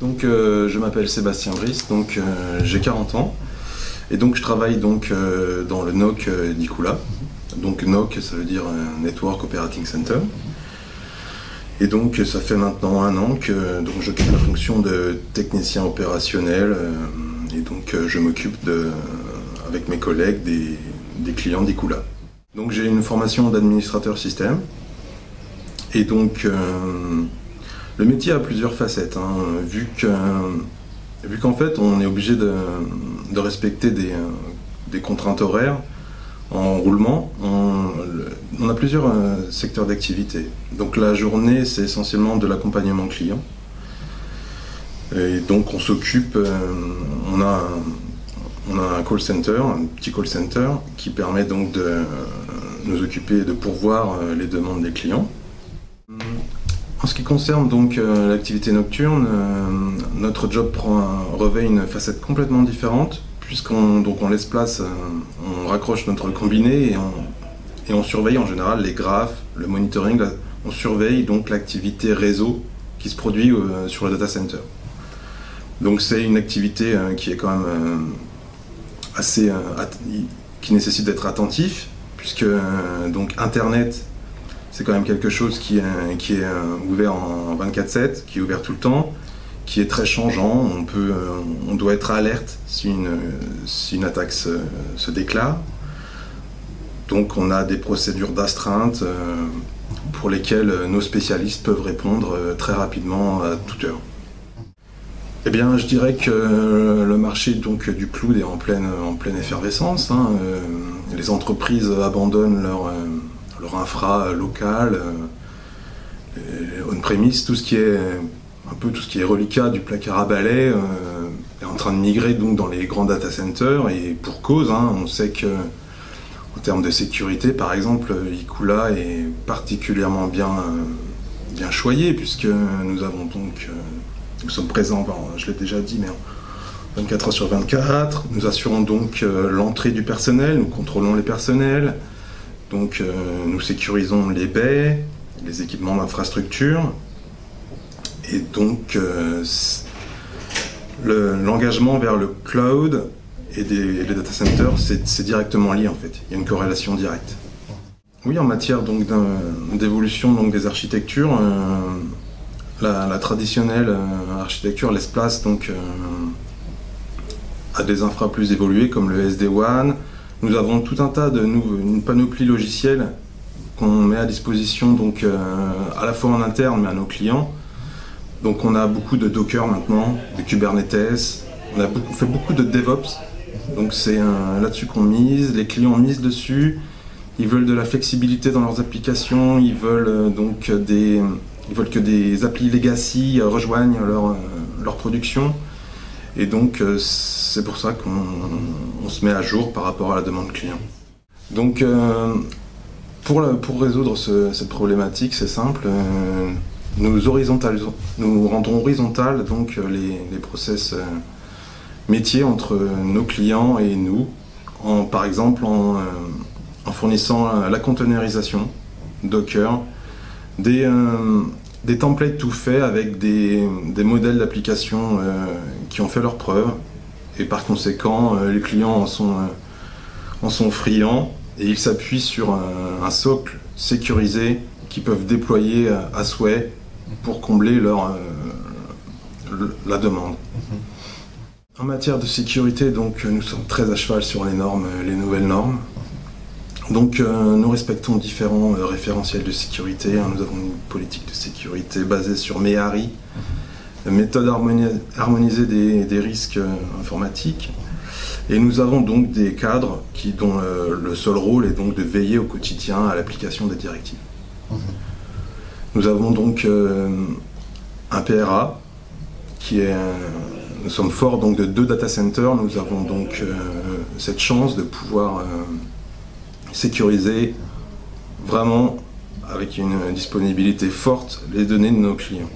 Donc je m'appelle Sébastien Brice, donc j'ai 40 ans et donc je travaille donc dans le NOC d'Icula. Donc NOC, ça veut dire Network Operating Center. Et donc ça fait maintenant 1 an que donc j'occupe la fonction de technicien opérationnel et donc je m'occupe avec mes collègues des clients d'Icula. Donc j'ai une formation d'administrateur système et donc le métier a plusieurs facettes, hein, vu qu'en fait on est obligé de respecter des contraintes horaires en roulement. On a plusieurs secteurs d'activité. Donc la journée, c'est essentiellement de l'accompagnement client. Et donc on s'occupe, on a un call center, un petit call center qui permet donc de nous occuper de pourvoir les demandes des clients. En ce qui concerne donc l'activité nocturne, notre job revêt une facette complètement différente, puisqu'on laisse place, on raccroche notre combiné et on surveille en général les graphes, le monitoring, on surveille donc l'activité réseau qui se produit sur le data center. Donc c'est une activité qui est quand même qui nécessite d'être attentif, puisque donc Internet, c'est quand même quelque chose qui est ouvert en 24/7, qui est ouvert tout le temps, qui est très changeant. On doit être alerte si une attaque se déclare. Donc on a des procédures d'astreinte pour lesquelles nos spécialistes peuvent répondre très rapidement à toute heure. Eh bien, je dirais que le marché donc, du cloud est en pleine effervescence, hein. Les entreprises abandonnent leur infra local, on-premise, tout ce qui est reliquat du placard à balai est en train de migrer donc dans les grands data centers, et pour cause, hein. On sait que en termes de sécurité, par exemple, Icula est particulièrement bien choyé, puisque nous sommes présents, je l'ai déjà dit, mais 24 heures sur 24. Nous assurons donc l'entrée du personnel, nous contrôlons les personnels, donc nous sécurisons les baies, les équipements d'infrastructure, et donc l'engagement vers le cloud et les data centers, c'est directement lié en fait. Il y a une corrélation directe. Oui, en matière donc d'évolution donc des architectures, la traditionnelle architecture laisse place donc à des infras plus évoluées comme le SD-WAN. Nous avons tout un tas une panoplie logicielle qu'on met à disposition donc à la fois en interne mais à nos clients. Donc on a beaucoup de Docker maintenant, de Kubernetes, on fait beaucoup de DevOps, donc c'est là-dessus qu'on mise, les clients misent dessus, ils veulent de la flexibilité dans leurs applications, ils veulent que des applis legacy rejoignent leur production, et donc c'est pour ça qu'on se met à jour par rapport à la demande client. Donc pour résoudre cette problématique, c'est simple. Nous rendons horizontal donc les process métiers entre nos clients et nous, par exemple en fournissant la containerisation, Docker, des templates tout faits avec des modèles d'application qui ont fait leurs preuves, et par conséquent les clients en sont friands, et ils s'appuient sur un socle sécurisé qu'ils peuvent déployer à souhait pour combler la demande. En matière de sécurité, donc, nous sommes très à cheval sur les nouvelles normes. Donc nous respectons différents référentiels de sécurité, hein. Nous avons une politique de sécurité basée sur MEARI, méthode harmonisée des risques informatiques. Et nous avons donc des cadres dont le seul rôle est donc de veiller au quotidien à l'application des directives. Nous avons donc un PRA nous sommes forts donc de 2 data centers. Nous avons donc cette chance de pouvoir sécuriser vraiment avec une disponibilité forte les données de nos clients.